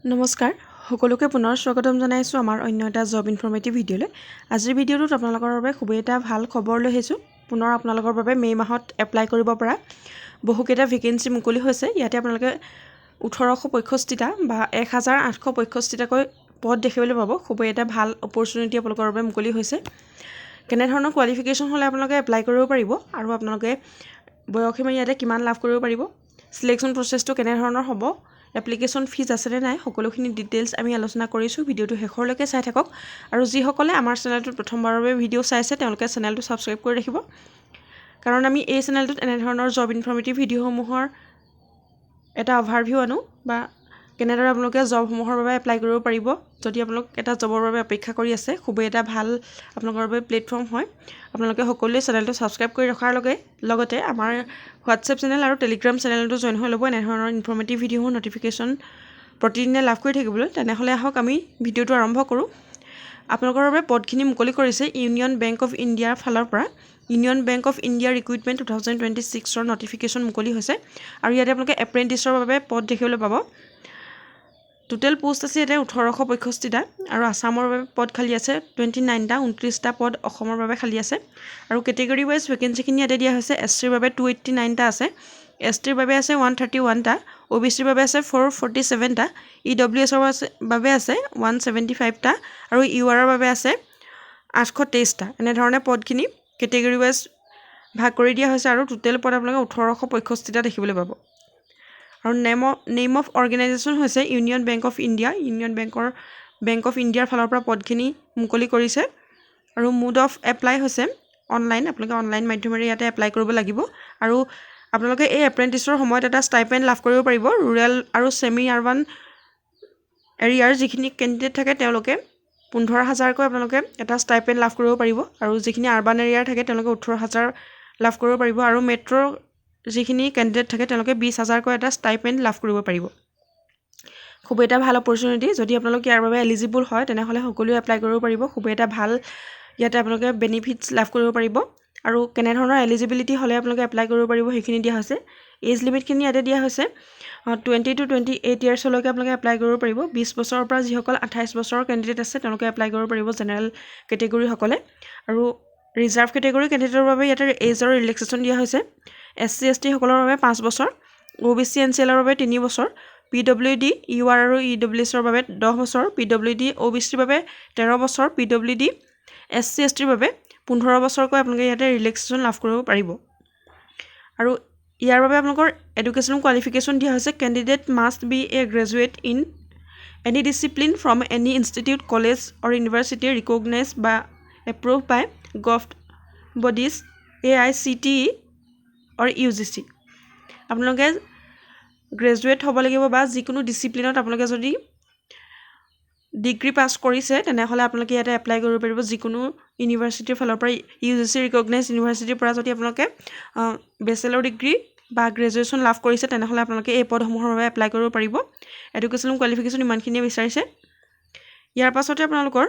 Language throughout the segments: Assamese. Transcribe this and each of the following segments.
নমস্কাৰ সকলোকে পুনৰ স্বাগতম জনাইছো আমাৰ অন্য এটা জব ইনফৰমেটিভ ভিডিঅ'লৈ আজিৰ ভিডিঅ'টোত আপোনালোকৰ বাবে খুব এটা ভাল খবৰ লৈ আহিছো পুনৰ আপোনালোকৰ বাবে মে মাহত এপ্লাই কৰিব পৰা বহুকেইটা ভেকেন্সি মুকলি হৈছে ইয়াতে আপোনালোকে 1865টা বা 1865টাকৈ পদ দেখিবলৈ পাব খুব এটা ভাল অপৰচুনিটি আপোনালোকৰ বাবে মুকলি হৈছে কেনে ধৰণৰ কোৱালিফিকেশ্যন হলে আপোনালোকে এপ্লাই কৰিব পাৰিব আৰু আপোনালোকে বয়সীমা ইয়াতে কিমান লাভ কৰিব পাৰিব সিলেকশ্যন প্ৰচেছটো কেনে ধৰণৰ হ'ব এপ্লিকেশ্যন ফিজ আছে নে নাই সকলোখিনি ডিটেইলছ আমি আলোচনা কৰিছোঁ ভিডিঅ'টো শেষৰলৈকে চাই থাকক আৰু যিসকলে আমাৰ চেনেলটোত প্ৰথমবাৰৰ বাবে ভিডিঅ' চাইছে তেওঁলোকে চেনেলটো ছাবস্ক্ৰাইব কৰি ৰাখিব কাৰণ আমি এই চেনেলটোত এনে ধৰণৰ জব ইনফৰমেটিভ ভিডিঅ'সমূহৰ এটা অভাৰভিউ আনো বা কেনেদৰে আপোনালোকে জবসমূহৰ বাবে এপ্লাই কৰিব পাৰিব যদি আপোনালোক এটা জবৰ বাবে অপেক্ষা কৰি আছে খুবেই এটা ভাল আপোনালোকৰ বাবে প্লেটফৰ্ম হয় আপোনালোকে সকলোৱে চেনেলটো ছাবস্ক্ৰাইব কৰি ৰখাৰ লগতে আমাৰ হোৱাটছএপ চেনেল আৰু টেলিগ্ৰাম চেনেলটো জইন হৈ ল'ব এনেধৰণৰ ইনফৰমেটিভ ভিডিঅ'সমূহ নটিফিকেশ্যন প্ৰতিদিনে লাভ কৰি থাকিবলৈ তেনেহ'লে আহক আমি ভিডিঅ'টো আৰম্ভ কৰোঁ আপোনালোকৰ বাবে পদখিনি মুকলি কৰিছে ইউনিয়ন বেংক অফ ইণ্ডিয়াৰ ফালৰ পৰা ইউনিয়ন বেংক অফ ইণ্ডিয়াৰ ৰিক্ৰুইটমেণ্ট 2026ৰ নটিফিকেশ্যন মুকলি হৈছে আৰু ইয়াতে আপোনালোকে এপ্ৰেণ্টিছৰ বাবে পদ দেখিবলৈ পাব টোটেল পোষ্ট আছে ইয়াতে 1865টা আৰু আসামৰ বাবে পদ খালী আছে 29টা 29টা পদ অসমৰ বাবে খালী আছে আৰু কেটেগৰী ৱাইজ ভেকেন্সিখিনি ইয়াতে দিয়া হৈছে এছটিৰ বাবে 289টা আছে এছটিৰ বাবে আছে 131টা OBCৰ বাবে আছে 447টা EWSৰ বাবে আছে 175টা আৰু URৰ বাবে আছে 823টা এনেধৰণে পদখিনি কেটেগৰী ৱাইজ ভাগ কৰি দিয়া হৈছে আৰু টোটেল পদ আপোনালোকে 1865টা দেখিবলৈ পাব আৰু নেম অফ অৰ্গেনাইজেশ্যন হৈছে union Bank of India union Bank of ইণ্ডিয়াৰ ফালৰ পৰা পদখিনি মুকলি কৰিছে আৰু মোড অফ এপ্লাই হৈছে অনলাইন আপোনালোকে অনলাইন মাধ্যমেৰে ইয়াতে এপ্লাই কৰিব লাগিব আৰু আপোনালোকে এই এপ্ৰেণ্টিছৰ সময়ত এটা ষ্টাইপেণ্ড লাভ কৰিব পাৰিব ৰুৰেল আৰু ছেমি আৰবান এৰিয়াৰ যিখিনি কেণ্ডিডেট থাকে তেওঁলোকে 15,000কৈ আপোনালোকে এটা ষ্টাইপেণ্ড লাভ কৰিব পাৰিব আৰু যিখিনি আৰবান এৰিয়াৰ থাকে তেওঁলোকে 18,000 লাভ কৰিব পাৰিব আৰু মেট্ৰ' যিখিনি কেণ্ডিডেট থাকে তেওঁলোকে 20,000কৈ এটা ষ্টাইপেণ্ড লাভ কৰিব পাৰিব খুব এটা ভাল অপৰচুনিটি যদি আপোনালোক ইয়াৰ বাবে এলিজিবল হয় তেনেহ'লে সকলোৱে এপ্লাই কৰিব পাৰিব খুব এটা ভাল ইয়াতে আপোনালোকে বেনিফিটছ লাভ কৰিব পাৰিব আৰু কেনেধৰণৰ এলিজিবিলিটি হ'লে আপোনালোকে এপ্লাই কৰিব পাৰিব সেইখিনি দিয়া হৈছে এজ লিমিটখিনি ইয়াতে দিয়া হৈছে 20 to 28 ইয়াৰ্ছলৈকে আপোনালোকে এপ্লাই কৰিব পাৰিব 20 বছৰৰ পৰা যিসকল 28 বছৰৰ কেণ্ডিডেট আছে তেওঁলোকে এপ্লাই কৰিব পাৰিব জেনেৰেল কেটেগৰীসকলে আৰু ৰিজাৰ্ভ কেটেগৰী কেণ্ডিডেটৰ বাবে ইয়াতে এজৰ ৰিলেক্সেশ্যন দিয়া হৈছে SC ST সকলৰ বাবে 5 বছৰ OBC NCLৰ বাবে 3 বছৰ PWD UR আৰু EWSৰ বাবে 10 বছৰ PWD OBCৰ বাবে 13 বছৰ PWD SC STৰ বাবে 15 বছৰকৈ আপোনালোকে ইয়াতে ৰিলেক্সেশ্যন লাভ কৰিব পাৰিব আৰু ইয়াৰ বাবে আপোনালোকৰ এডুকেশ্যনেল কোৱালিফিকেশ্যন দিয়া হৈছে candidate must be a graduate in any discipline from any institute college or university recognized বা approve by government bodies AICTE or UGC আপোনালোকে গ্ৰেজুৱেট হ'ব লাগিব বা যিকোনো ডিচিপ্লিনত আপোনালোকে যদি ডিগ্ৰী পাছ কৰিছে তেনেহ'লে আপোনালোকে ইয়াতে এপ্লাই কৰিব পাৰিব যিকোনো ইউনিভাৰ্চিটিৰ ফালৰ পৰা UGC ৰিকগনাইজ ইউনিভাৰ্চিটিৰ পৰা যদি আপোনালোকে বেচেলৰ ডিগ্ৰী বা গ্ৰেজুৱেশ্যন লাভ কৰিছে তেনেহ'লে আপোনালোকে এই পদসমূহৰ বাবে এপ্লাই কৰিব পাৰিব এডুকেশ্যনেল কোৱালিফিকেশ্যন ইমানখিনিয়ে বিচাৰিছে ইয়াৰ পাছতে আপোনালোকৰ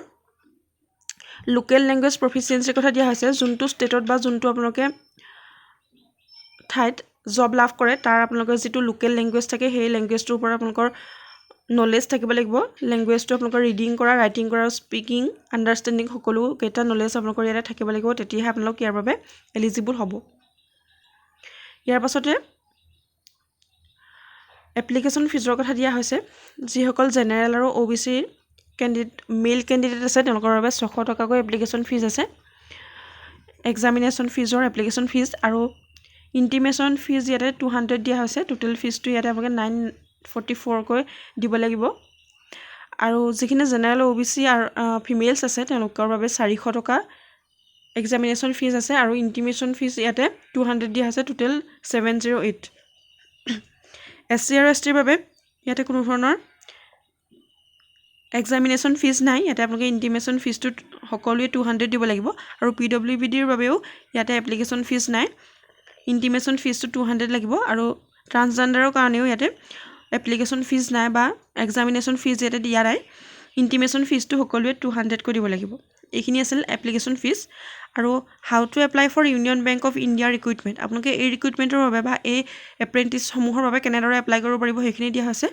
লোকেল লেংগুৱেজ প্ৰফিচিয়েঞ্চিৰ কথা দিয়া হৈছে যোনটো ষ্টেটত বা যোনটো আপোনালোকে ঠাইত জব লাভ কৰে তাৰ আপোনালোকৰ যিটো লোকেল লেংগুৱেজ থাকে সেই লেংগুৱেজটোৰ ওপৰত আপোনালোকৰ নলেজ থাকিব লাগিব লেংগুৱেজটো আপোনালোকৰ ৰিডিং কৰা ৰাইটিং কৰা স্পিকিং আণ্ডাৰষ্টেণ্ডিং সকলোকেইটা নলেজ আপোনালোকৰ ইয়াতে থাকিব লাগিব তেতিয়াহে আপোনালোক ইয়াৰ বাবে এলিজিবল হ'ব ইয়াৰ পাছতে এপ্লিকেশ্যন ফিজৰ কথা দিয়া হৈছে যিসকল জেনেৰেল আৰু OBC মেল কেণ্ডিডেট আছে তেওঁলোকৰ বাবে 600 টকাকৈ এপ্লিকেশ্যন ফিজ আছে এক্সামিনেশ্যন ফিজৰ এপ্লিকেশ্যন ফিজ আৰু ইণ্টিমেশ্যন ফিজ ইয়াতে 200 দিয়া হৈছে টোটেল ফিজটো ইয়াতে আপোনালোকে 944কৈ দিব লাগিব আৰু যিখিনি জেনেৰেল OBC আৰু ফিমেলছ আছে তেওঁলোকৰ বাবে 400 টকা এক্সামিনেশ্যন ফিজ আছে আৰু ইণ্টিমেশ্যন ফিজ ইয়াতে 200 দিয়া হৈছে টোটেল 708 SC আৰু STৰ বাবে ইয়াতে কোনো ধৰণৰ এক্সামিনেশ্যন ফিজ নাই ইয়াতে আপোনালোকে ইণ্টিমেশ্যন ফিজটো সকলোৱে 200 দিব লাগিব আৰু PWBDৰ বাবেও ইয়াতে এপ্লিকেশ্যন ফিজ নাই ইণ্টিমেশ্যন ফিজটো 200 লাগিব আৰু ট্ৰান্সজেণ্ডাৰৰ কাৰণেও ইয়াতে এপ্লিকেশ্যন ফিজ নাই বা এক্সামিনেশ্যন ফিজ ইয়াতে দিয়া নাই ইণ্টিমেশ্যন ফিজটো সকলোৱে 200কৈ দিব লাগিব এইখিনি আছিল এপ্লিকেশ্যন ফিজ আৰু how to apply for Union Bank of India recruitment আপোনালোকে এই ৰিক্ৰুইটমেণ্টৰ বাবে বা এই এপ্ৰেণ্টিছসমূহৰ বাবে কেনেদৰে এপ্লাই কৰিব পাৰিব সেইখিনি দিয়া হৈছে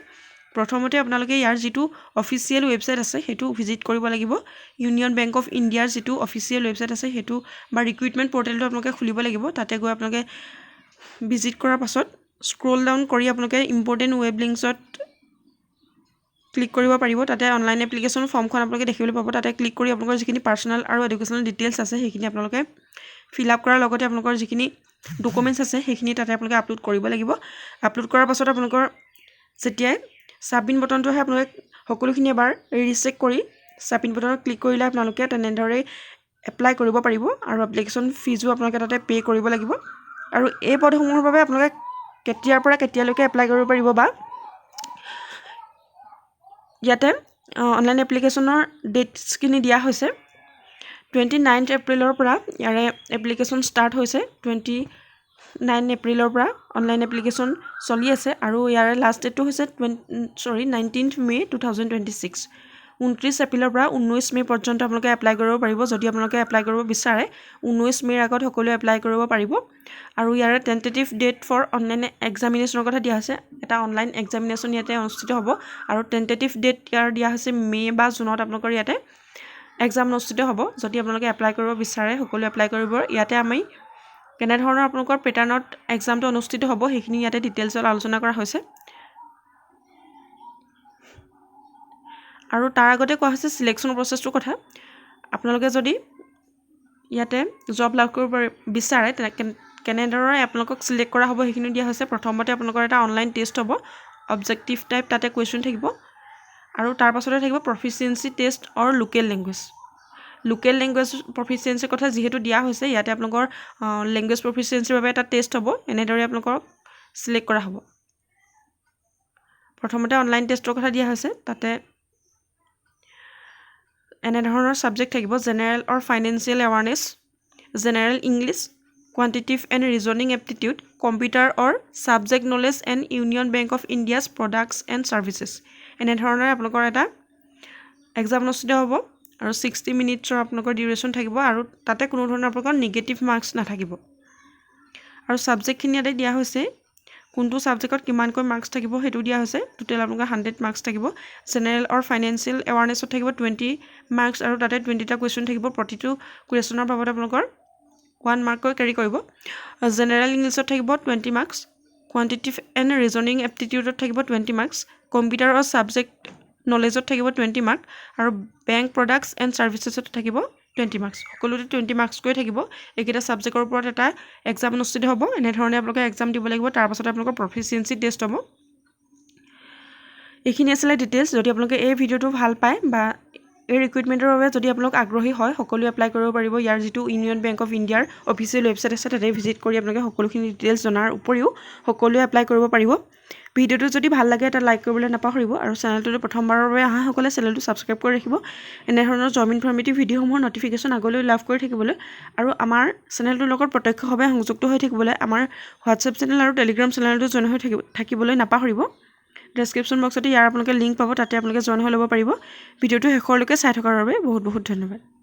প্ৰথমতে আপোনালোকে ইয়াৰ যিটো অফিচিয়েল ৱেবছাইট আছে সেইটো ভিজিট কৰিব লাগিব ইউনিয়ন বেংক অফ ইণ্ডিয়াৰ যিটো অফিচিয়েল ৱেবছাইট আছে সেইটো বা ৰিক্ৰুইটমেণ্ট পৰ্টেলটো আপোনালোকে খুলিব লাগিব তাতে গৈ আপোনালোকে ভিজিট কৰাৰ পাছত স্ক্ৰল ডাউন কৰি আপোনালোকে ইম্পৰ্টেণ্ট ৱেব লিংকছত ক্লিক কৰিব পাৰিব তাতে অনলাইন এপ্লিকেশ্যন ফৰ্মখন আপোনালোকে দেখিবলৈ পাব তাতে ক্লিক কৰি আপোনালোকৰ যিখিনি পাৰ্চনেল আৰু এডুকেশ্যনেল ডিটেইলছ আছে সেইখিনি আপোনালোকে ফিল আপ কৰাৰ লগতে আপোনালোকৰ যিখিনি ডকুমেণ্টছ আছে সেইখিনি তাতে আপোনালোকে আপলোড কৰিব লাগিব আপলোড কৰাৰ পাছত আপোনালোকৰ যেতিয়াই ছাবমিট বটনটো আহে আপোনালোকে সকলোখিনি এবাৰ ৰিচেক কৰি ছাবমিট বটনত ক্লিক কৰিলে আপোনালোকে তেনেদৰে এপ্লাই কৰিব পাৰিব আৰু এপ্লিকেশ্যন ফিজো আপোনালোকে তাতে পে' কৰিব লাগিব আৰু এই পদসমূহৰ বাবে আপোনালোকে কেতিয়াৰ পৰা কেতিয়ালৈকে এপ্লাই কৰিব পাৰিব বা ইয়াতে অনলাইন এপ্লিকেশ্যনৰ ডেটছখিনি দিয়া হৈছে 29 এপ্ৰিলৰ পৰা ইয়াৰে এপ্লিকেশ্যন ষ্টাৰ্ট হৈছে 29 এপ্ৰিলৰ পৰা অনলাইন এপ্লিকেশ্যন চলি আছে আৰু ইয়াৰে লাষ্ট ডেটটো হৈছে 19 মে 2026 29 এপ্ৰিলৰ পৰা 19 মে পৰ্যন্ত আপোনালোকে এপ্লাই কৰিব পাৰিব যদি আপোনালোকে এপ্লাই কৰিব বিচাৰে 19 মেৰ আগত সকলোৱে এপ্লাই কৰিব পাৰিব আৰু ইয়াৰে টেণ্টেটিভ ডেট ফৰ অনলাইন এক্সামিনেশ্যনৰ কথা দিয়া হৈছে এটা অনলাইন এক্সামিনেশ্যন ইয়াতে অনুষ্ঠিত হ'ব আৰু টেণ্টেটিভ ডেট ইয়াৰ দিয়া হৈছে মে বা জুনত আপোনালোকৰ ইয়াতে এক্সাম অনুষ্ঠিত হ'ব যদি আপোনালোকে এপ্লাই কৰিব বিচাৰে সকলোৱে এপ্লাই কৰিব ইয়াতে আমি কেনেধৰণৰ আপোনালোকৰ পেটাৰ্ণত এক্সামটো অনুষ্ঠিত হ'ব সেইখিনি ইয়াতে ডিটেইলছত আলোচনা কৰা হৈছে আৰু তাৰ আগতে কোৱা হৈছে সিলেকশ্যন প্ৰচেছটোৰ কথা আপোনালোকে যদি ইয়াতে জব লাভ কৰিব বিচাৰে কেনেদৰে আপোনালোকক সিলেক্ট কৰা হ'ব সেইখিনি দিয়া হৈছে প্ৰথমতে আপোনালোকৰ এটা অনলাইন টেষ্ট হ'ব অবজেক্টিভ টাইপ তাতে কুৱেশ্যন থাকিব আৰু তাৰ পাছতে থাকিব প্ৰফিচিয়েঞ্চি টেষ্ট অৰ লোকেল লেংগুৱেজ প্ৰফিচিয়েঞ্চিৰ কথা যিহেতু দিয়া হৈছে ইয়াতে আপোনালোকৰ লেংগুৱেজ প্ৰফিচিয়েঞ্চিৰ বাবে এটা টেষ্ট হ'ব এনেদৰে আপোনালোকক সিলেক্ট কৰা হ'ব প্ৰথমতে অনলাইন টেষ্টৰ কথা দিয়া হৈছে তাতে এনেধৰণৰ সাবজেক্ট থাকিব general or financial awareness general English quantitative and reasoning aptitude computer or subject knowledge and Union Bank of India's products and services এনেধৰণে আপোনালোকৰ এটা এক্সাম অনুষ্ঠিত হ'ব আৰু 60 মিনিটছৰ আপোনালোকৰ ডিউৰেশ্যন থাকিব আৰু তাতে কোনো ধৰণৰ আপোনালোকৰ নিগেটিভ মাৰ্কছ নাথাকিব আৰু সাবজেক্টখিনি ইয়াতে দিয়া হৈছে কোনটো সাবজেক্টত কিমানকৈ মাৰ্কছ থাকিব সেইটো দিয়া হৈছে টোটেল আপোনালোকৰ 100 মাৰ্কছ থাকিব জেনাৰেল অৰ ফাইনেন্সিয়েল এৱাৰনেছত থাকিব 20 মাৰ্কছ আৰু তাতে 20টা কুৱেশ্যন থাকিব প্ৰতিটো কুৱেশ্যনৰ বাবদ আপোনালোকৰ 1 মাৰ্ককৈ কেৰি কৰিব জেনাৰেল ইংলিছত থাকিব 20 মাৰ্কছ কোৱান্টিটিভ এণ্ড ৰিজনিং এপ্টিটিউডত থাকিব 20 মাৰ্কছ কম্পিউটাৰ অৰ সাবজেক্ট নলেজত থাকিব 20 মাৰ্ক আৰু বেংক প্ৰডাক্টছ এণ্ড ছাৰ্ভিচেছত থাকিব 20 মাৰ্কছ সকলোতে 20 মাৰ্কছকৈ থাকিব এইকেইটা সাবজেক্টৰ ওপৰত এটা এক্সাম অনুষ্ঠিত হ'ব এনেধৰণে আপোনালোকে এক্সাম দিব লাগিব তাৰ পাছত আপোনালোকৰ প্ৰফিচিয়েঞ্চি টেষ্ট হ'ব এইখিনি আছিলে ডিটেইলছ যদি আপোনালোকে এই ভিডিঅ'টো ভাল পায় বা এই ৰিক্ৰুইটমেণ্টৰ বাবে যদি আপোনালোক আগ্ৰহী হয় সকলোৱে এপ্লাই কৰিব পাৰিব ইয়াৰ যিটো ইউনিয়ন বেংক অফ ইণ্ডিয়াৰ অফিচিয়েল ৱেবছাইট আছে তাতে ভিজিট কৰি আপোনালোকে সকলোখিনি ডিটেইলছ জনাৰ উপৰিও সকলোৱে এপ্লাই কৰিব পাৰিব ভিডিঅ'টো যদি ভাল লাগে এটা লাইক কৰিবলৈ নাপাহৰিব আৰু চেনেলটোলৈ প্ৰথমবাৰৰ বাবে অহাসকলে চেনেলটো ছাবস্ক্ৰাইব কৰি ৰাখিব এনেধৰণৰ জব ইনফৰ্মেটিভ ভিডিঅ'সমূহৰ নটিফিকেশ্যন আগলৈ লাভ কৰি থাকিবলৈ আৰু আমাৰ চেনেলটোৰ লগত প্ৰত্যক্ষভাৱে সংযুক্ত হৈ থাকিবলৈ আমাৰ হোৱাটছএপ চেনেল আৰু টেলিগ্ৰাম চেনেলটো জইন হৈ থাকিবলৈ নাপাহৰিব ডেছক্ৰিপশ্যন বক্সতে ইয়াৰ আপোনালোকে লিংক পাব তাতে আপোনালোকে জইন হৈ ল'ব পাৰিব ভিডিঅ'টো শেষলৈকে চাই থকাৰ বাবে বহুত বহুত ধন্যবাদ